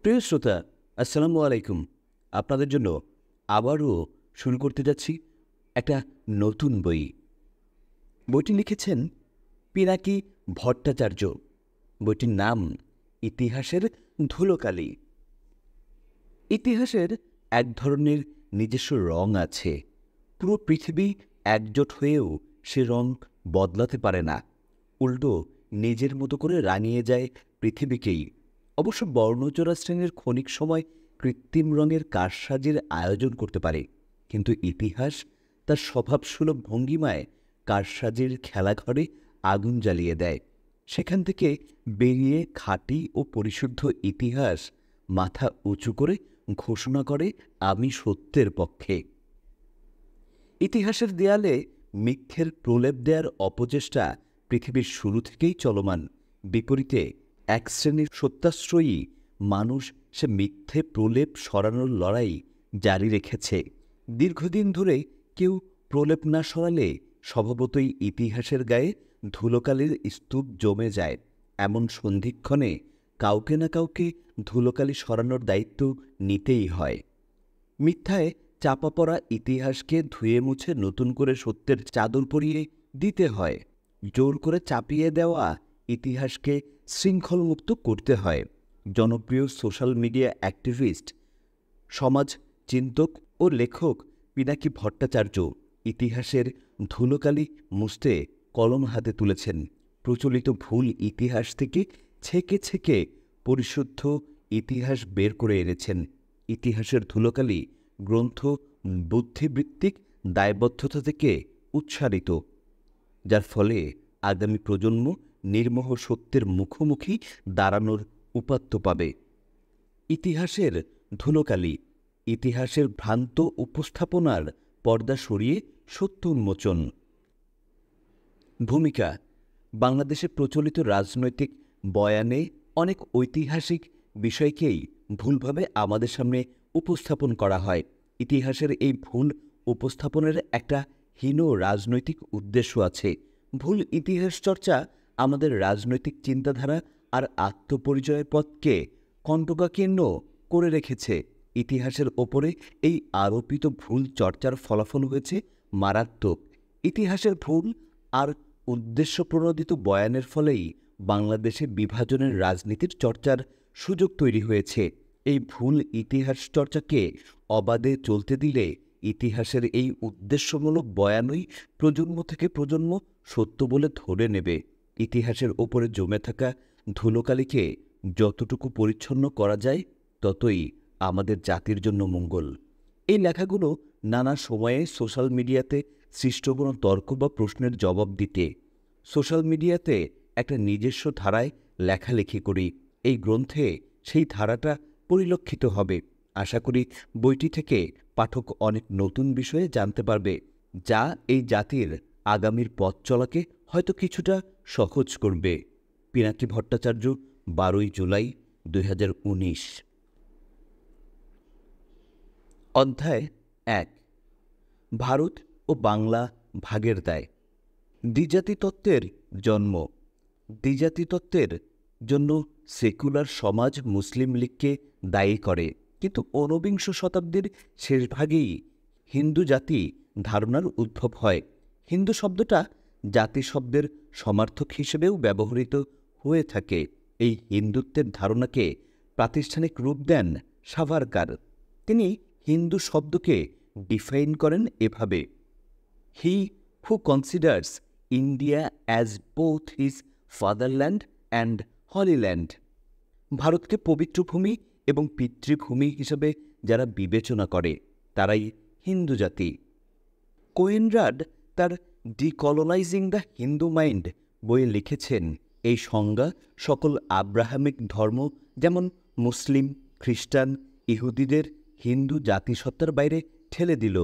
প্রিয় শ্রোতা, আসসালামু আলাইকুম। আপনাদের জন্য আবারও শুরু করতে যাচ্ছি একটা নতুন বই। বইটি লিখেছেন পিনাকি ভট্টাচার্য। বইটির নাম ইতিহাসের ধুলোকালি। ইতিহাসের এক ধরনের নিজস্ব রং আছে। পুরো পৃথিবী একজোট হয়েও সে রং বদলাতে পারে না, উল্টো নিজের মতো করে রাঙিয়ে যায় পৃথিবীকেই। অবশ্য বর্ণচোরা শ্রেণীর ক্ষণিক সময় কৃত্রিম রঙের কারসাজির আয়োজন করতে পারে, কিন্তু ইতিহাস তার স্বভাবসুলভ ভঙ্গিমায় কারসাজির খেলাঘরে আগুন জ্বালিয়ে দেয়। সেখান থেকে বেরিয়ে খাঁটি ও পরিশুদ্ধ ইতিহাস মাথা উঁচু করে ঘোষণা করে, আমি সত্যের পক্ষে। ইতিহাসের দেয়ালে মিথ্যের প্রলেপ দেওয়ার অপচেষ্টা পৃথিবীর শুরু থেকেই চলমান। বিপরীতে এক শ্রেণীর সত্যাশ্রয়ী মানুষ সে মিথ্যে প্রলেপ সরানোর লড়াই জারি রেখেছে। দীর্ঘদিন ধরে কেউ প্রলেপ না সরালে স্বভাবতই ইতিহাসের গায়ে ধুলোকালির স্তূপ জমে যায়। এমন সন্ধিক্ষণে কাউকে না কাউকে ধুলোকালি সরানোর দায়িত্ব নিতেই হয়। মিথ্যায় চাপা পড়া ইতিহাসকে ধুয়ে মুছে নতুন করে সত্যের চাদর পরিয়ে দিতে হয়। জোর করে চাপিয়ে দেওয়া ইতিহাসকে শৃঙ্খলমুক্ত করতে হয়। জনপ্রিয় সোশ্যাল মিডিয়া অ্যাক্টিভিস্ট, সমাজ চিন্তক ও লেখক পিনাকি ভট্টাচার্য ইতিহাসের ধুলোকালি মুছতে কলম হাতে তুলেছেন। প্রচলিত ভুল ইতিহাস থেকে ছেকে ছেকে পরিশুদ্ধ ইতিহাস বের করে এনেছেন। ইতিহাসের ধুলোকালি গ্রন্থ বুদ্ধিবৃত্তিক দায়বদ্ধতা থেকে উৎসারিত, যার ফলে আগামী প্রজন্ম নির্মোহ সত্যের মুখোমুখি দাঁড়ানোর উপাত্ত পাবে। ইতিহাসের ধুলোকালি, ইতিহাসের ভ্রান্ত উপস্থাপনার পর্দা সরিয়ে সত্য উন্মোচন। ভূমিকা: বাংলাদেশে প্রচলিত রাজনৈতিক বয়ানে অনেক ঐতিহাসিক বিষয়কেই ভুলভাবে আমাদের সামনে উপস্থাপন করা হয়। ইতিহাসের এই ভুল উপস্থাপনের একটা হীন রাজনৈতিক উদ্দেশ্য আছে। ভুল ইতিহাস চর্চা আমাদের রাজনৈতিক চিন্তাধারা আর আত্মপরিচয়ের পথকে কণ্টকাকীর্ণ করে রেখেছে। ইতিহাসের ওপরে এই আরোপিত ভুল চর্চার ফলাফল হয়েছে মারাত্মক। ইতিহাসের ভুল আর উদ্দেশ্যপ্রণোদিত বয়ানের ফলেই বাংলাদেশে বিভাজনের রাজনীতির চর্চার সুযোগ তৈরি হয়েছে। এই ভুল ইতিহাস চর্চাকে অবাধে চলতে দিলে ইতিহাসের এই উদ্দেশ্যমূলক বয়ানই প্রজন্ম থেকে প্রজন্ম সত্য বলে ধরে নেবে। ইতিহাসের ওপরে জমে থাকা ধুলোকালিকে যতটুকু পরিচ্ছন্ন করা যায় ততই আমাদের জাতির জন্য মঙ্গল। এই লেখাগুলো নানা সময়ে সোশ্যাল মিডিয়াতে সৃষ্ট কোনো তর্ক বা প্রশ্নের জবাব দিতে সোশ্যাল মিডিয়াতে একটা নিজস্ব ধারায় লেখালেখি করি। এই গ্রন্থে সেই ধারাটা পরিলক্ষিত হবে। আশা করি বইটি থেকে পাঠক অনেক নতুন বিষয়ে জানতে পারবে, যা এই জাতির আগামীর পথ চলাকে হয়তো কিছুটা সহজ করবে। পিনাকি ভট্টাচার্য, 12ই জুলাই 2019। অধ্যায় 1: ভারত ও বাংলা ভাগের দায়। দ্বিজাতি তত্ত্বের জন্ম। দ্বিজাতি তত্ত্বের জন্য সেকুলার সমাজ মুসলিম লীগকে দায়ী করে, কিন্তু ঊনবিংশ শতাব্দীর শেষভাগেই হিন্দু জাতি ধারণার উদ্ভব হয়। হিন্দু শব্দটা জাতি শব্দের সমার্থক হিসেবেও ব্যবহৃত হয়ে থাকে। এই হিন্দুত্বের ধারণাকে প্রাতিষ্ঠানিক রূপ দেন সাভারকার। তিনি হিন্দু শব্দকে ডিফাইন করেন এভাবে: he who considers India as both his fatherland and holyland. ভারতকে পবিত্র ভূমি এবং পিতৃভূমি হিসেবে যারা বিবেচনা করে তারাই হিন্দু জাতি। কোয়েনরাড তার ডিকলোনাইজিং দ্য হিন্দু মাইন্ড বইয়ে লিখেছেন, এই সংজ্ঞা সকল আব্রাহামিক ধর্ম যেমন মুসলিম, খ্রিস্টান, ইহুদিদের হিন্দু জাতিসত্তার বাইরে ঠেলে দিল।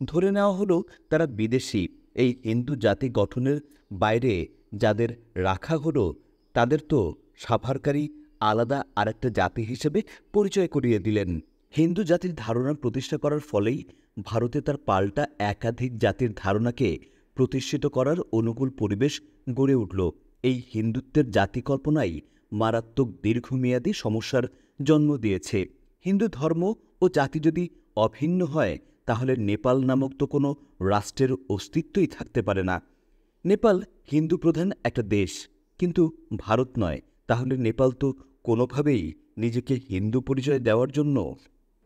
ধরে নেওয়া হলো তারা বিদেশি। এই হিন্দু জাতি গঠনের বাইরে যাদের রাখা হলো তাদের তো সাভারকারী আলাদা আরেকটা জাতি হিসেবে পরিচয় করিয়ে দিলেন। হিন্দু জাতির ধারণা প্রতিষ্ঠা করার ফলেই ভারতে তার পাল্টা একাধিক জাতির ধারণাকে প্রতিষ্ঠিত করার অনুকূল পরিবেশ গড়ে উঠল। এই হিন্দুত্বের জাতি কল্পনাই মারাত্মক দীর্ঘমেয়াদী সমস্যার জন্ম দিয়েছে। হিন্দু ধর্ম ও জাতি যদি অভিন্ন হয় তাহলে নেপাল নামক তো কোনো রাষ্ট্রের অস্তিত্বই থাকতে পারে না। নেপাল হিন্দু প্রধান একটা দেশ, কিন্তু ভারত নয়। তাহলে নেপাল তো কোনোভাবেই নিজেকে হিন্দু পরিচয় দেওয়ার জন্য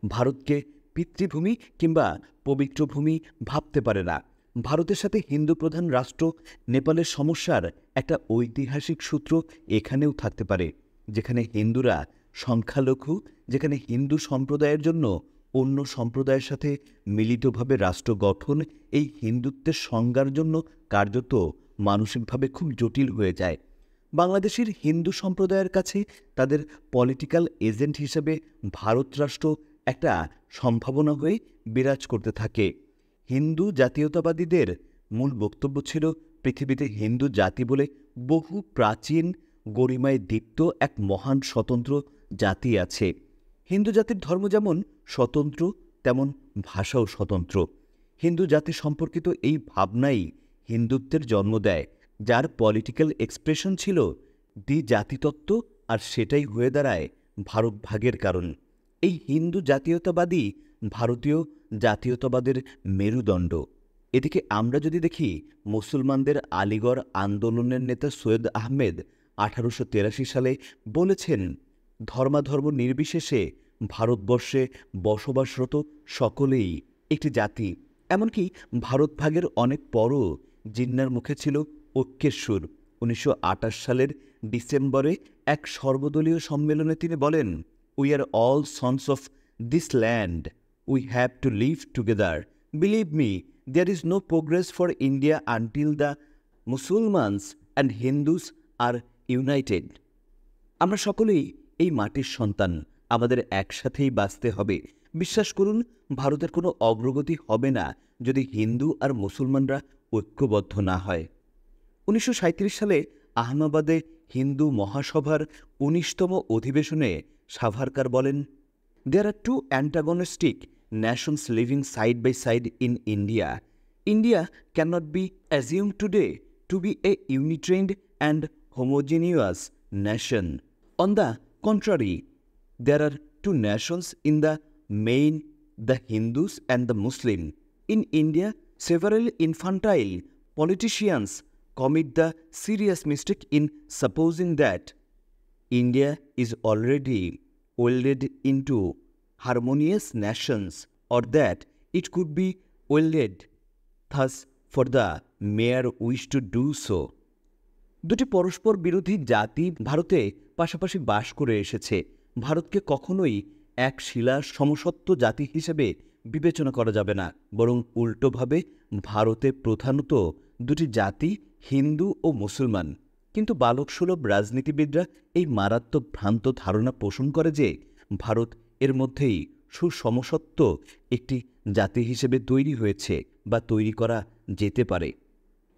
ভারতকে পিতৃভূমি কিংবা পবিত্র ভূমি ভাবতে পারে না। ভারতের সাথে হিন্দু প্রধান রাষ্ট্র নেপালের সমস্যার একটা ঐতিহাসিক সূত্র এখানেও থাকতে পারে, যেখানে হিন্দুরা সংখ্যালঘু, যেখানে হিন্দু সম্প্রদায়ের জন্য অন্য সম্প্রদায়ের সাথে মিলিতভাবে রাষ্ট্র গঠন এই হিন্দুত্বের সংজ্ঞার জন্য কার্যত মানসিকভাবে খুব জটিল হয়ে যায়। বাংলাদেশের হিন্দু সম্প্রদায়ের কাছে তাদের পলিটিক্যাল এজেন্ট হিসেবে ভারত রাষ্ট্র একটা সম্ভাবনা হয়ে বিরাজ করতে থাকে। হিন্দু জাতীয়তাবাদীদের মূল বক্তব্য ছিল পৃথিবীতে হিন্দু জাতি বলে বহু প্রাচীন গরিমায় দীপ্ত এক মহান স্বতন্ত্র জাতি আছে। হিন্দু জাতির ধর্ম যেমন স্বতন্ত্র, তেমন ভাষাও স্বতন্ত্র। হিন্দু জাতি সম্পর্কিত এই ভাবনাই হিন্দুত্বের জন্ম দেয়, যার পলিটিক্যাল এক্সপ্রেশন ছিল দ্বিজাতিতত্ত্ব, আর সেটাই হয়ে দাঁড়ায় ভারত ভাগের কারণ। এই হিন্দু জাতীয়তাবাদী ভারতীয় জাতীয়তাবাদের মেরুদণ্ড। এদিকে আমরা যদি দেখি, মুসলমানদের আলিগড় আন্দোলনের নেতা সৈয়দ আহমেদ 1883 সালে বলেছেন, ধর্মাধর্ম নির্বিশেষে ভারতবর্ষে বসবাসরত সকলেই একটি জাতি। এমনকি ভারত ভাগের অনেক পরও জিন্নার মুখে ছিল ঐক্যের সুর। 1928 সালের ডিসেম্বরে এক সর্বদলীয় সম্মেলনে তিনি বলেন, we are all sons of this land, we have to live together, believe me, there is no progress for India until the Muslims and Hindus are united. আমরা সকলেই এই মাটির সন্তান, আমাদের একসাথেই বাঁচতে হবে। বিশ্বাস করুন, ভারতের কোনো অগ্রগতি হবে না যদি হিন্দু আর মুসলমানরা ঐক্যবদ্ধ না হয়। 1937 সালে আহমেদাবাদে হিন্দু মহাসভার 19তম অধিবেশনে সাভারকার বলেন, There are two antagonistic nations living side by side in India. India cannot be assumed today to be a unitrained and homogeneous nation. On the contrary, there are two nations in the main, the Hindus and the Muslim. In India, several infantile politicians commit the serious mistake in supposing that India is already welded into harmonious nations, or that it could be welded thus for the mere wish to do so. দুটি পরস্পর বিরোধী জাতি ভারতে পাশাপাশি বাস করে এসেছে। ভারতকে কখনোই এক শিলার সমসত্ব জাতি হিসেবে বিবেচনা করা যাবে না, বরং উল্টোভাবে ভারতে প্রধানত দুটি জাতি, হিন্দু ও মুসলমান। কিন্তু বালকসুলভ রাজনীতিবিদরা এই মারাত্মক ভ্রান্ত ধারণা পোষণ করে যে ভারত এর মধ্যেই সুসমসত্ব একটি জাতি হিসেবে তৈরি হয়েছে বা তৈরি করা যেতে পারে।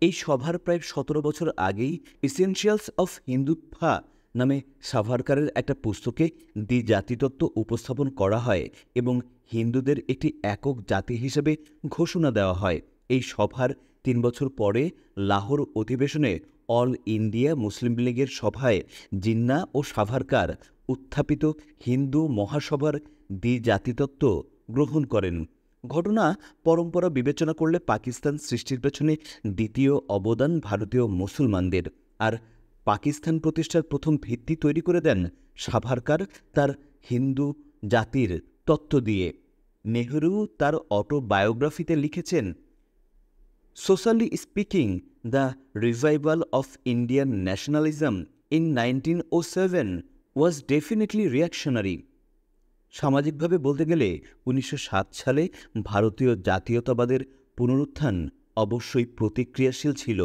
এই সভার প্রায় 17 বছর আগেই এসেনশিয়ালস অফ হিন্দুত্বা নামে সাভারকারের একটা পুস্তকে দ্বিজাতিতত্ত্ব উপস্থাপন করা হয় এবং হিন্দুদের একটি একক জাতি হিসেবে ঘোষণা দেওয়া হয়। এই সভার 3 বছর পরে লাহোর অধিবেশনে অল ইন্ডিয়া মুসলিম লীগের সভায় জিন্না ও সাভারকার উত্থাপিত হিন্দু মহাসভার দ্বিজাতিতত্ত্ব গ্রহণ করেন। ঘটনা পরম্পরা বিবেচনা করলে পাকিস্তান সৃষ্টির পেছনে দ্বিতীয় অবদান ভারতীয় মুসলমানদের, আর পাকিস্তান প্রতিষ্ঠার প্রথম ভিত্তি তৈরি করে দেন সাভারকার তার হিন্দু জাতির তত্ত্ব দিয়ে। নেহরু তার অটোবায়োগ্রাফিতে লিখেছেন, socially speaking, the revival of Indian nationalism in 1907 was definitely reactionary. সামাজিকভাবে বলতে গেলে 1907 সালে ভারতীয় জাতীয়তাবাদের পুনরুত্থান অবশ্যই প্রতিক্রিয়াশীল ছিল।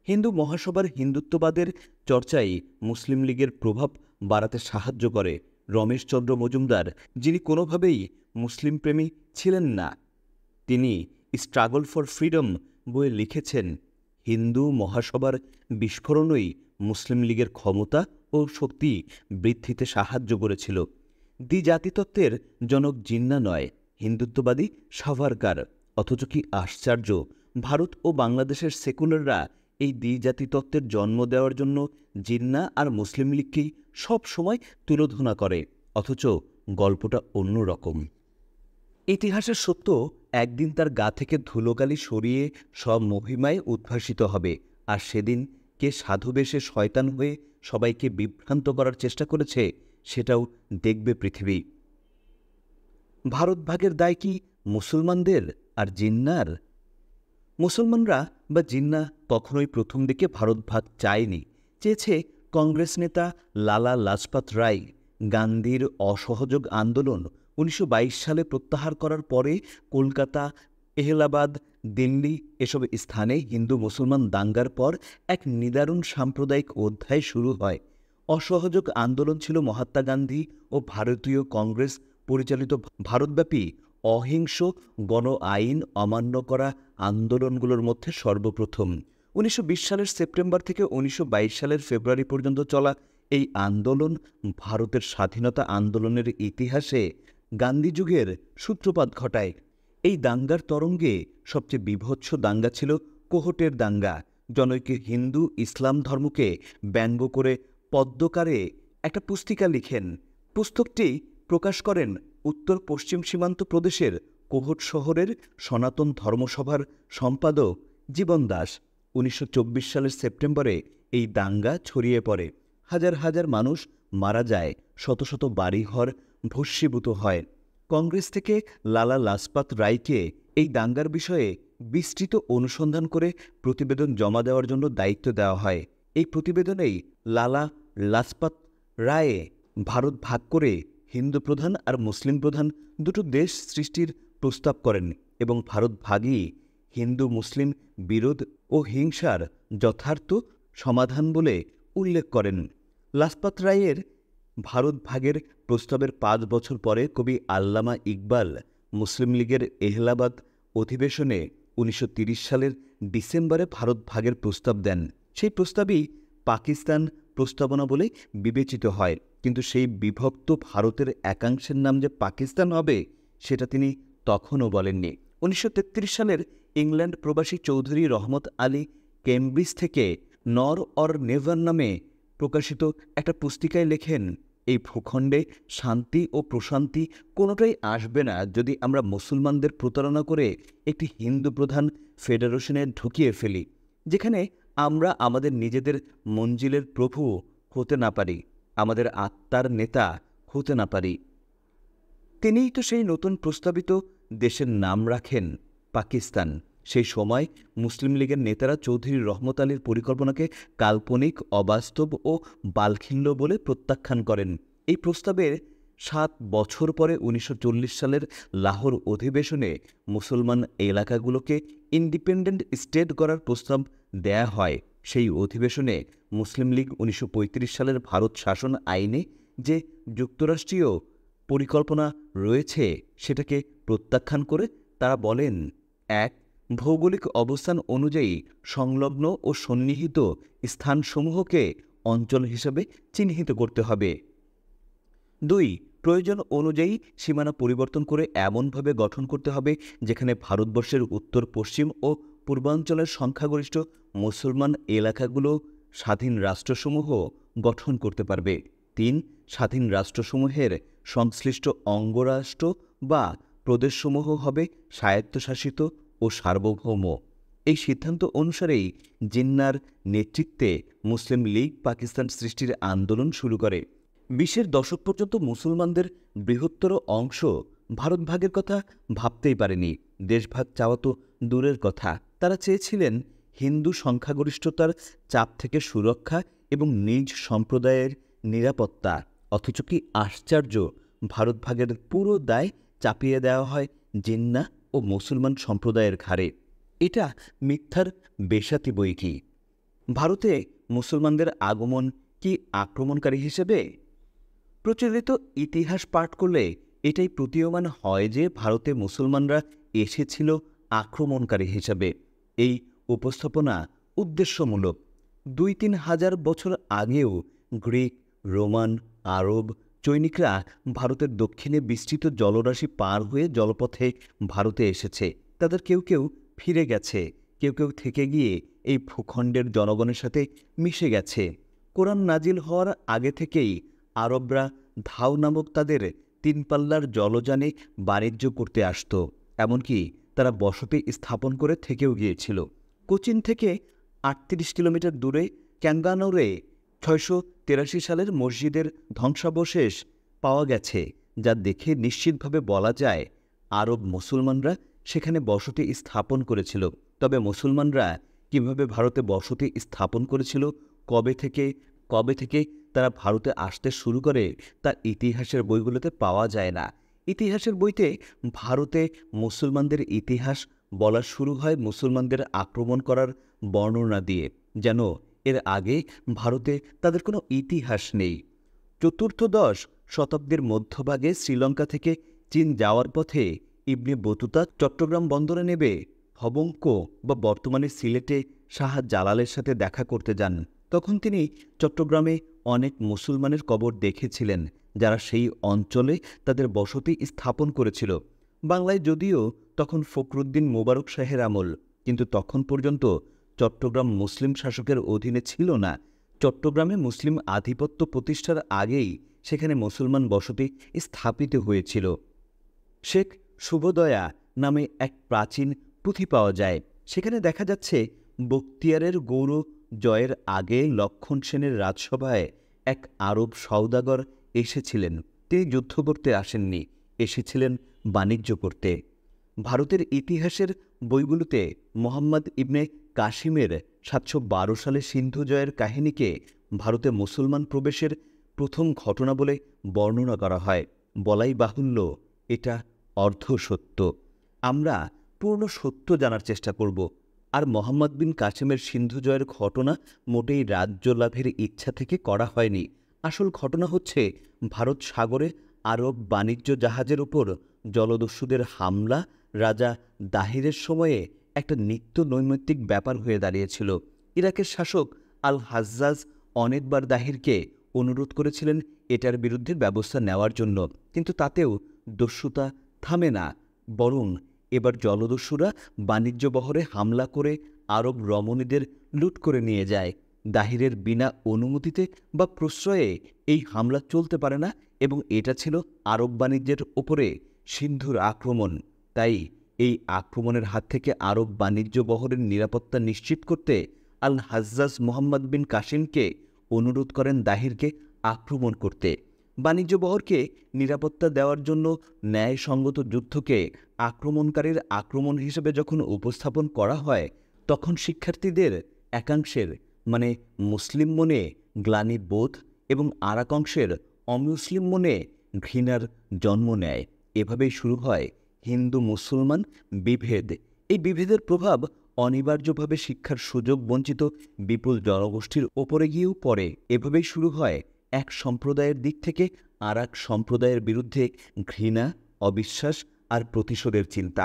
হিন্দু মহাসভার হিন্দুত্ববাদের চর্চাই মুসলিম লীগের প্রভাব বাড়াতে সাহায্য করে। রমেশচন্দ্র মজুমদার, যিনি কোনোভাবেই মুসলিম প্রেমী ছিলেন না, তিনি স্ট্রাগল ফর ফ্রিডম বইয়ে লিখেছেন, হিন্দু মহাসভার বিস্ফোরণই মুসলিম লীগের ক্ষমতা ও শক্তি বৃদ্ধিতে সাহায্য করেছিল। দ্বিজাতিতত্ত্বের জনক জিন্না নয়, হিন্দুত্ববাদী সাভারকার। অথচ কি আশ্চর্য, ভারত ও বাংলাদেশের সেকুলাররা এই দ্বিজাতিতত্ত্বের জন্ম দেওয়ার জন্য জিন্না আর মুসলিম লীগকেই সব সময় তুলোধনা করে। অথচ গল্পটা অন্য রকম। ইতিহাসের সত্য একদিন তার গা থেকে ধুলোকালি সরিয়ে সব মহিমায় উদ্ভাসিত হবে, আর সেদিন কে সাধুবেশে শয়তান হয়ে সবাইকে বিভ্রান্ত করার চেষ্টা করেছে সেটাও দেখবে পৃথিবী। ভারত ভাগের দায় কি মুসলমানদের আর জিন্নার? মুসলমানরা বা জিন্না কখনোই প্রথম দিকে ভারত ভাগ চায়নি। চেয়েছে কংগ্রেস নেতা লালা লাজপত রায় গান্ধীর অসহযোগ আন্দোলন 1922 সালে প্রত্যাহার করার পরে কলকাতা, এলাহাবাদ, দিল্লি এসব স্থানে হিন্দু মুসলমান দাঙ্গার পর এক নিদারুণ সাম্প্রদায়িক অধ্যায় শুরু হয়। অসহযোগ আন্দোলন ছিল মহাত্মা গান্ধী ও ভারতীয় কংগ্রেস পরিচালিত ভারতব্যাপী অহিংস গণ আইন অমান্য করা আন্দোলনগুলোর মধ্যে সর্বপ্রথম। 1920 সালের সেপ্টেম্বর থেকে 1922 সালের ফেব্রুয়ারি পর্যন্ত চলা এই আন্দোলন ভারতের স্বাধীনতা আন্দোলনের ইতিহাসে গান্ধী যুগের সূত্রপাত ঘটায়। এই দাঙ্গার তরঙ্গে সবচেয়ে বীভৎস দাঙ্গা ছিল কোহটের দাঙ্গা। জনৈক হিন্দু ইসলাম ধর্মকে ব্যঙ্গ করে পদ্মকারে একটা পুস্তিকা লিখেন। পুস্তকটি প্রকাশ করেন উত্তর পশ্চিম সীমান্ত প্রদেশের কোহট শহরের সনাতন ধর্মসভার সম্পাদক জীবন দাস। 1924 সালের সেপ্টেম্বরে এই দাঙ্গা ছড়িয়ে পড়ে। হাজার হাজার মানুষ মারা যায়, শত শত বাড়িঘর ভস্মীভূত হয়। কংগ্রেস থেকে লালা লাজপত রায়কে এই দাঙ্গার বিষয়ে বিস্তৃত অনুসন্ধান করে প্রতিবেদন জমা দেওয়ার জন্য দায়িত্ব দেওয়া হয়। এই প্রতিবেদনেই লালা লাজপত রায় ভারত ভাগ করে হিন্দু প্রধান আর মুসলিম প্রধান দুটো দেশ সৃষ্টির প্রস্তাব করেন এবং ভারত ভাগই হিন্দু মুসলিম বিরোধ ও হিংসার যথার্থ সমাধান বলে উল্লেখ করেন। লাজপত রায়ের ভারত ভাগের প্রস্তাবের 5 বছর পরে কবি আল্লামা ইকবাল মুসলিম লীগের এলাহাবাদ অধিবেশনে 1930 সালের ডিসেম্বরে ভারত ভাগের প্রস্তাব দেন। সেই প্রস্তাবই পাকিস্তান প্রস্তাবনা বলে বিবেচিত হয়, কিন্তু সেই বিভক্ত ভারতের একাংশের নাম যে পাকিস্তান হবে সেটা তিনি তখনও বলেননি। 1933 সালের ইংল্যান্ড প্রবাসী চৌধুরী রহমত আলী কেমব্রিজ থেকে নর অর নেভার নামে প্রকাশিত একটা পুস্তিকায় লেখেন, এই ভূখণ্ডে শান্তি ও প্রশান্তি কোনোটাই আসবে না যদি আমরা মুসলমানদের প্রতারণা করে একটি হিন্দু প্রধান ফেডারেশনে ঢুকিয়ে ফেলি, যেখানে আমরা আমাদের নিজেদের মঞ্জিলের প্রভু হতে না পারি, আমাদের আত্মার নেতা হতে না পারি। তিনিই তো সেই নতুন প্রস্তাবিত দেশের নাম রাখেন পাকিস্তান। সেই সময় মুসলিম লীগের নেতারা চৌধুরী রহমত আলীর পরিকল্পনাকে কাল্পনিক, অবাস্তব ও বালখিল্য বলে প্রত্যাখ্যান করেন। এই প্রস্তাবের 7 বছর পরে 1940 সালের লাহোর অধিবেশনে মুসলমান এলাকাগুলোকে ইন্ডিপেন্ডেন্ট স্টেট করার প্রস্তাব দেয়া হয়। সেই অধিবেশনে মুসলিম লীগ 1935 সালের ভারত শাসন আইনে যে যুক্তরাষ্ট্রীয় পরিকল্পনা রয়েছে সেটাকে প্রত্যাখ্যান করে তারা বলেন, 1. ভৌগোলিক অবস্থান অনুযায়ী সংলগ্ন ও সন্নিহিত স্থানসমূহকে অঞ্চল হিসেবে চিহ্নিত করতে হবে। 2. প্রয়োজন অনুযায়ী সীমানা পরিবর্তন করে এমনভাবে গঠন করতে হবে যেখানে ভারতবর্ষের উত্তর পশ্চিম ও পূর্বাঞ্চলের সংখ্যাগরিষ্ঠ মুসলমান এলাকাগুলো স্বাধীন রাষ্ট্রসমূহ গঠন করতে পারবে। 3. স্বাধীন রাষ্ট্রসমূহের সংশ্লিষ্ট অঙ্গরাষ্ট্র বা প্রদেশসমূহ হবে স্বায়ত্তশাসিত ও সার্বভৌম। এই সিদ্ধান্ত অনুসারেই জিন্নার নেতৃত্বে মুসলিম লীগ পাকিস্তান সৃষ্টির আন্দোলন শুরু করে। 20-এর দশক পর্যন্ত মুসলমানদের বৃহত্তর অংশ ভারত ভাগের কথা ভাবতেই পারেনি। দেশভাগ চাওয়া তো দূরের কথা, তারা চেয়েছিলেন হিন্দু সংখ্যাগরিষ্ঠতার চাপ থেকে সুরক্ষা এবং নিজ সম্প্রদায়ের নিরাপত্তা। অথচ কি আশ্চর্য, ভারত ভাগের পুরো দায় চাপিয়ে দেওয়া হয় জিন্না ও মুসলমান সম্প্রদায়ের ঘাড়ে। এটা মিথ্যার বেশাতি বই কি? ভারতে মুসলমানদের আগমন কি আক্রমণকারী হিসেবে? প্রচলিত ইতিহাস পাঠ করলে এটাই প্রতীয়মান হয় যে ভারতে মুসলমানরা এসেছিল আক্রমণকারী হিসাবে। এই উপস্থাপনা উদ্দেশ্যমূলক। 2-3 হাজার বছর আগেও গ্রিক, রোমান, আরব চৈনিকরা ভারতের দক্ষিণে বিস্তৃত জলরাশি পার হয়ে জলপথে ভারতে এসেছে। তাদের কেউ কেউ ফিরে গেছে, কেউ কেউ থেকে গিয়ে এই ভূখণ্ডের জনগণের সাথে মিশে গেছে। কোরআন নাজিল হওয়ার আগে থেকেই আরবরা ধাও নামক তাদের 3 পাল্লার জলযানে বাণিজ্য করতে আসত। এমনকি তারা বসতি স্থাপন করে থেকেও গিয়েছিল। কোচিন থেকে 38 কিলোমিটার দূরে ক্যাঙ্গানোরে 683 সালের মসজিদের ধ্বংসাবশেষ পাওয়া গেছে, যা দেখে নিশ্চিতভাবে বলা যায় আরব মুসলমানরা সেখানে বসতি স্থাপন করেছিল। তবে মুসলমানরা কিভাবে ভারতে বসতি স্থাপন করেছিল, কবে থেকে তারা ভারতে আসতে শুরু করে, তা ইতিহাসের বইগুলোতে পাওয়া যায় না। ইতিহাসের বইতে ভারতে মুসলমানদের ইতিহাস বলা শুরু হয় মুসলমানদের আক্রমণ করার বর্ণনা দিয়ে, যেন এর আগে ভারতে তাদের কোনো ইতিহাস নেই। চতুর্থদশ শতাব্দীর মধ্যভাগে শ্রীলঙ্কা থেকে চীন যাওয়ার পথে ইবনে বতুতা চট্টগ্রাম বন্দরে নেবে হবঙ্ক বা বর্তমানে সিলেটে শাহ জালালের সাথে দেখা করতে যান। তখন তিনি চট্টগ্রামে অনেক মুসলমানের কবর দেখেছিলেন, যারা সেই অঞ্চলে তাদের বসতি স্থাপন করেছিল। বাংলায় যদিও তখন ফখরুদ্দীন মোবারক শাহের আমল, কিন্তু তখন পর্যন্ত চট্টগ্রাম মুসলিম শাসকের অধীনে ছিল না। চট্টগ্রামে মুসলিম আধিপত্য প্রতিষ্ঠার আগেই সেখানে মুসলমান বসতি স্থাপিত হয়েছিল। শেখ শুভদয়া নামে এক প্রাচীন পুঁথি পাওয়া যায়। সেখানে দেখা যাচ্ছে বখতিয়ারের গৌর জয়ের আগে লক্ষণ সেনের রাজসভায় এক আরব সওদাগর এসেছিলেন। তিনি যুদ্ধ করতে আসেননি, এসেছিলেন বাণিজ্য করতে। ভারতের ইতিহাসের বইগুলোতে মোহাম্মদ ইবনে কাসিমের 712 সালে সিন্ধু জয়ের কাহিনীকে ভারতে মুসলমান প্রবেশের প্রথম ঘটনা বলে বর্ণনা করা হয়। বলাই বাহুল্য এটা অর্ধসত্য। আমরা পূর্ণ সত্য জানার চেষ্টা করব। আর মোহাম্মদ বিন কাসিমের সিন্ধু জয়ের ঘটনা মোটেই রাজ্য লাভের ইচ্ছা থেকে করা হয়নি। আসল ঘটনা হচ্ছে ভারত সাগরে আরব বাণিজ্য জাহাজের উপর জলদস্যুদের হামলা রাজা দাহিরের সময়ে একটা নিত্য নৈমিত্তিক ব্যাপার হয়ে দাঁড়িয়েছিল। ইরাকের শাসক আল হাজ্জাজ অনেকবার দাহিরকে অনুরোধ করেছিলেন এটার বিরুদ্ধে ব্যবস্থা নেওয়ার জন্য, কিন্তু তাতেও দস্যুতা থামে না। বরং এবার জলদস্যুরা বাণিজ্য বহরে হামলা করে আরব রমণীদের লুট করে নিয়ে যায়। দাহিরের বিনা অনুমতিতে বা প্রশ্রয়ে এই হামলা চলতে পারে না, এবং এটা ছিল আরব বাণিজ্যের ওপরে সিন্ধুর আক্রমণ। তাই এই আক্রমণের হাত থেকে আরব বাণিজ্য বহরের নিরাপত্তা নিশ্চিত করতে আল হাজ্জাজ মোহাম্মদ বিন কাসিমকে অনুরোধ করেন দাহিরকে আক্রমণ করতে। বাণিজ্য বহরকে নিরাপত্তা দেওয়ার জন্য ন্যায়সঙ্গত যুদ্ধকে আক্রমণকারীর আক্রমণ হিসেবে যখন উপস্থাপন করা হয়, তখন শিক্ষার্থীদের একাংশের মানে মুসলিম মনে গ্লানি বোধ এবং আরেকাংশের অমুসলিম মনে ঘৃণার জন্ম নেয়। এভাবেই শুরু হয় হিন্দু মুসলমান বিভেদ। এই বিভেদের প্রভাব অনিবার্যভাবে শিক্ষার সুযোগ বঞ্চিত বিপুল জনগোষ্ঠীর ওপরে গিয়েও পড়ে। এভাবেই শুরু হয় এক সম্প্রদায়ের দিক থেকে আর এক সম্প্রদায়ের বিরুদ্ধে ঘৃণা, অবিশ্বাস আর প্রতিশোধের চিন্তা।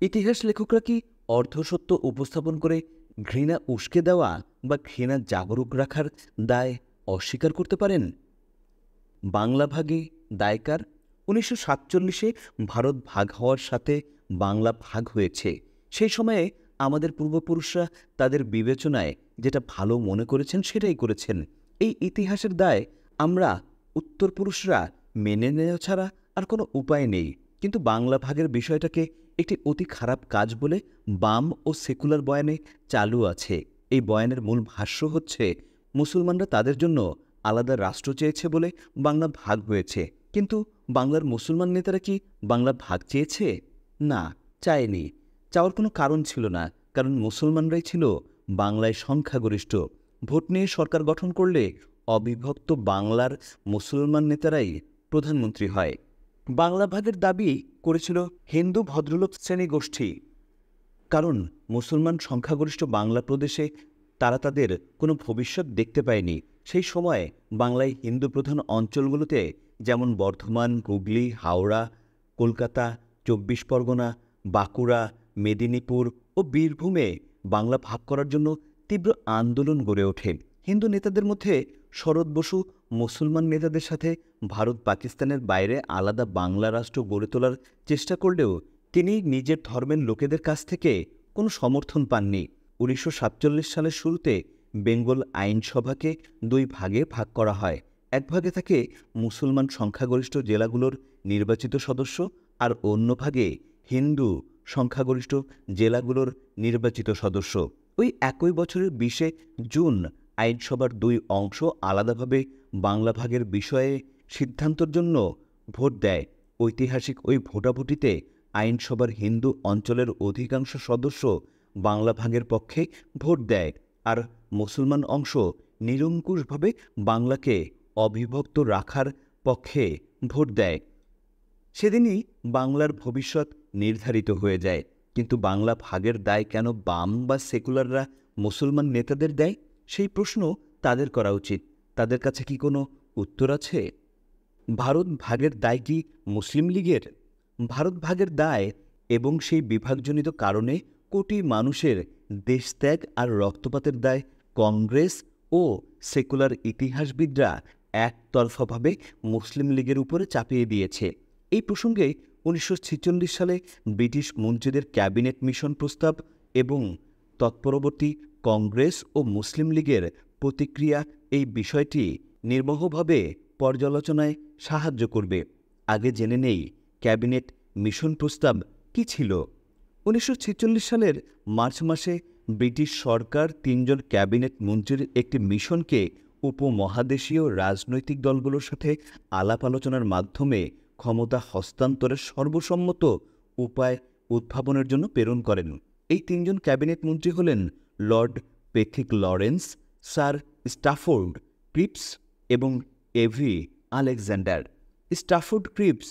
ইতিহাস লেখকরা কি অর্ধসত্য উপস্থাপন করে ঘৃণা উস্কে দেওয়া বা ঘৃণা জাগরুক রাখার দায় অস্বীকার করতে পারেন? বাংলা ভাগে দায়কার? 1947-এ ভারত ভাগ হওয়ার সাথে বাংলা ভাগ হয়েছে। সেই সময়ে আমাদের পূর্বপুরুষরা তাদের বিবেচনায় যেটা ভালো মনে করেছেন সেটাই করেছেন। এই ইতিহাসের দায় আমরা উত্তরপুরুষরা মেনে নেওয়া ছাড়া আর কোনো উপায় নেই। কিন্তু বাংলা ভাগের বিষয়টাকে একটি অতি খারাপ কাজ বলে বাম ও সেকুলার বয়ানে চালু আছে। এই বয়ানের মূল ভাষ্য হচ্ছে মুসলমানরা তাদের জন্য আলাদা রাষ্ট্র চেয়েছে বলে বাংলা ভাগ হয়েছে। কিন্তু বাংলার মুসলমান নেতারা কি বাংলা ভাগ চেয়েছে? না, চায়নি। চাওয়ার কোনো কারণ ছিল না, কারণ মুসলমানরাই ছিল বাংলায় সংখ্যাগরিষ্ঠ। ভোট নিয়ে সরকার গঠন করলে অবিভক্ত বাংলার মুসলমান নেতারাই প্রধানমন্ত্রী হয়। বাংলা ভাগের দাবি করেছিল হিন্দু ভদ্রলোক শ্রেণী গোষ্ঠী, কারণ মুসলমান সংখ্যাগরিষ্ঠ বাংলা প্রদেশে তারা তাদের কোনো ভবিষ্যৎ দেখতে পায়নি। সেই সময়ে বাংলায় হিন্দু প্রধান অঞ্চলগুলোতে যেমন বর্ধমান, হুগলি, হাওড়া, কলকাতা, 24 পরগনা, বাঁকুড়া, মেদিনীপুর ও বীরভূমে বাংলা ভাগ করার জন্য তীব্র আন্দোলন গড়ে ওঠে। হিন্দু নেতাদের মধ্যে শরৎ বসু মুসলমান নেতাদের সাথে ভারত পাকিস্তানের বাইরে আলাদা বাংলা রাষ্ট্র গড়ে তোলার চেষ্টা করলেও তিনি নিজের ধর্মের লোকেদের কাছ থেকে কোনো সমর্থন পাননি। 1947 সালের শুরুতে বেঙ্গল আইনসভাকে 2 ভাগে ভাগ করা হয়। এক ভাগে থাকে মুসলমান সংখ্যাগরিষ্ঠ জেলাগুলোর নির্বাচিত সদস্য, আর অন্য ভাগে হিন্দু সংখ্যাগরিষ্ঠ জেলাগুলোর নির্বাচিত সদস্য। ওই একই বছরের 20শে জুন আইনসভার দুই অংশ আলাদাভাবে বাংলা ভাগের বিষয়ে সিদ্ধান্তের জন্য ভোট দেয়। ঐতিহাসিক ওই ভোটাভুটিতে আইনসভার হিন্দু অঞ্চলের অধিকাংশ সদস্য বাংলা ভাগের পক্ষে ভোট দেয়, আর মুসলমান অংশ নিরঙ্কুশভাবে বাংলাকে অবিভক্ত রাখার পক্ষে ভোট দেয়। সেদিনই বাংলার ভবিষ্যৎ নির্ধারিত হয়ে যায়। কিন্তু বাংলা ভাগের দায় কেন বাম বা সেকুলাররা মুসলমান নেতাদের দেয়, সেই প্রশ্ন তাদের করা উচিত। তাদের কাছে কি কোনো উত্তর আছে? ভারত ভাগের দায় কি মুসলিম লীগের? ভারত ভাগের দায় এবং সেই বিভাগজনিত কারণে কোটি মানুষের দেশত্যাগ আর রক্তপাতের দায় কংগ্রেস ও সেকুলার ইতিহাসবিদরা একতরফাভাবে মুসলিম লীগের উপরে চাপিয়ে দিয়েছে। এই প্রসঙ্গে 1946 সালে ব্রিটিশ মন্ত্রীদের ক্যাবিনেট মিশন প্রস্তাব এবং তৎপরবর্তী কংগ্রেস ও মুসলিম লীগের প্রতিক্রিয়া এই বিষয়টি নির্মোহভাবে পর্যালোচনায় সাহায্য করবে। আগে জেনে নেই ক্যাবিনেট মিশন প্রস্তাব কী ছিল। 1946 সালের মার্চ মাসে ব্রিটিশ সরকার 3 জন ক্যাবিনেট মন্ত্রীর একটি মিশনকে উপমহাদেশীয় রাজনৈতিক দলগুলোর সাথে আলাপ আলোচনার মাধ্যমে ক্ষমতা হস্তান্তরের সর্বসম্মত উপায় উদ্ভাবনের জন্য প্রেরণ করেন। এই 3 জন ক্যাবিনেট মন্ত্রী হলেন lord Pethick Lawrence, sir Stafford Cripps এবং এভি আলেকজান্ডার। স্টাফোর্ড ক্রিপস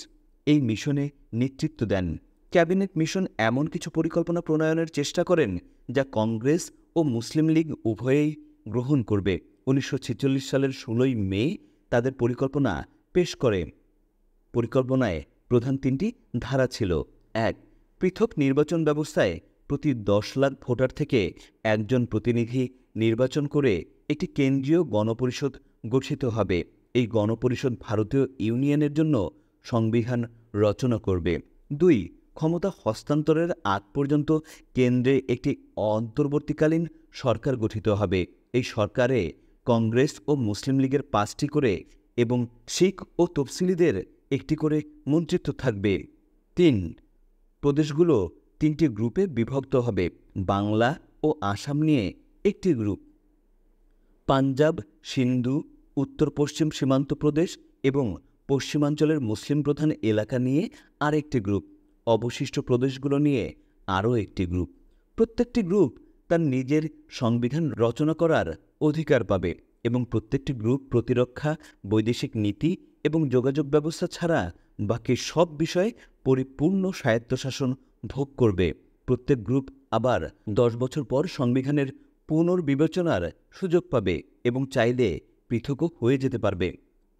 এই মিশনে নেতৃত্ব দেন। ক্যাবিনেট মিশন এমন কিছু পরিকল্পনা প্রণয়নের চেষ্টা করেন যা কংগ্রেস ও মুসলিম লীগ উভয়েই গ্রহণ করবে। 1946 সালের 16 মে তাদের পরিকল্পনা পেশ করে। পরিকল্পনায় প্রধান 3টি ধারা ছিল। 1. পৃথক নির্বাচন ব্যবস্থায় প্রতি 10 লাখ ভোটার থেকে একজন প্রতিনিধি নির্বাচন করে একটি কেন্দ্রীয় গণপরিষদ গঠিত হবে। এই গণপরিষদ ভারতীয় ইউনিয়নের জন্য সংবিধান রচনা করবে। 2. ক্ষমতা হস্তান্তরের আগ পর্যন্ত কেন্দ্রে একটি অন্তর্বর্তীকালীন সরকার গঠিত হবে। এই সরকারে কংগ্রেস ও মুসলিম লীগের 5টি করে এবং শিখ ও তফসিলিদের একটি করে মন্ত্রিত্ব থাকবে। 3. প্রদেশগুলো 3টি গ্রুপে বিভক্ত হবে। বাংলা ও আসাম নিয়ে একটি গ্রুপ, পাঞ্জাব, সিন্ধু, উত্তর পশ্চিম সীমান্ত প্রদেশ এবং পশ্চিমাঞ্চলের মুসলিম প্রধান এলাকা নিয়ে আরেকটি গ্রুপ, অবশিষ্ট প্রদেশগুলো নিয়ে আরও একটি গ্রুপ। প্রত্যেকটি গ্রুপ তার নিজের সংবিধান রচনা করার অধিকার পাবে এবং প্রত্যেকটি গ্রুপ প্রতিরক্ষা, বৈদেশিক নীতি এবং যোগাযোগ ব্যবস্থা ছাড়া বাকি সব বিষয়ে পরিপূর্ণ স্বায়ত্তশাসন ভোগ করবে। প্রত্যেক গ্রুপ আবার 10 বছর পর সংবিধানের পুনর্বিবেচনার সুযোগ পাবে এবং চাইলে পৃথকও হয়ে যেতে পারবে।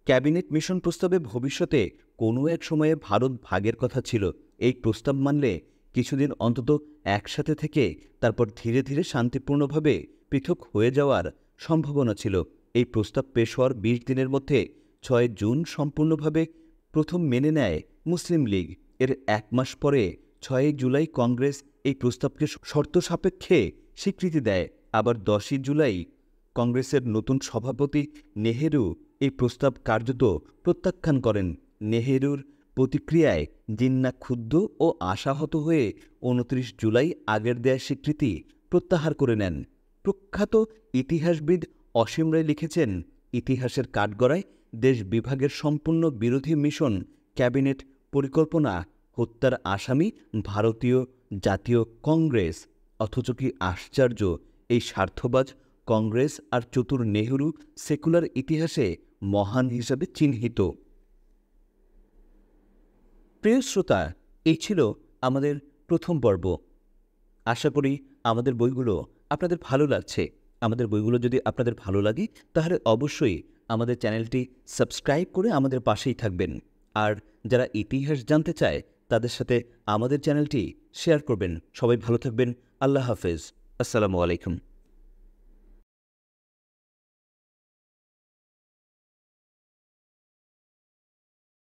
ক্যাবিনেট মিশন প্রস্তাবে ভবিষ্যতে কোনো এক সময়ে ভারত ভাগের কথা ছিল। এই প্রস্তাব মানলে কিছুদিন অন্তত একসাথে থেকে তারপর ধীরে ধীরে শান্তিপূর্ণভাবে পৃথক হয়ে যাওয়ার সম্ভাবনা ছিল। এই প্রস্তাব পেশ হওয়ার 20 দিনের মধ্যে 6 জুন সম্পূর্ণভাবে প্রথম মেনে নেয় মুসলিম লীগ। এর 1 মাস পরে 6 জুলাই কংগ্রেস এই প্রস্তাবকে শর্ত সাপেক্ষে স্বীকৃতি দেয়। আবার 10 জুলাই কংগ্রেসের নতুন সভাপতি নেহেরু এই প্রস্তাব কার্যত প্রত্যাখ্যান করেন। নেহেরুর প্রতিক্রিয়ায় জিন্না ক্ষুব্ধ ও আশাহত হয়ে 29 জুলাই আগের দেয়া স্বীকৃতি প্রত্যাহার করে নেন। প্রখ্যাত ইতিহাসবিদ অসীম রায় লিখেছেন, ইতিহাসের কাঠগড়ায় দেশ বিভাগের সম্পূর্ণ বিরোধী মিশন ক্যাবিনেট পরিকল্পনা হত্যার আসামি ভারতীয় জাতীয় কংগ্রেস। অথচ কি আশ্চর্য, এই স্বার্থবাজ কংগ্রেস আর চতুর নেহেরু সেকুলার ইতিহাসে মহান হিসাবে চিহ্নিত। প্রিয় শ্রোতা, এই ছিল আমাদের প্রথম পর্ব। আশা করি আমাদের বইগুলো আপনাদের ভালো লাগছে। আমাদের বইগুলো যদি আপনাদের ভালো লাগে তাহলে অবশ্যই আমাদের চ্যানেলটি সাবস্ক্রাইব করে আমাদের পাশেই থাকবেন। আর যারা ইতিহাস জানতে চায় তাদের সাথে আমাদের চ্যানেলটি শেয়ার করবেন। সবাই ভালো থাকবেন। আল্লাহ হাফেজ। আসসালামু আলাইকুম।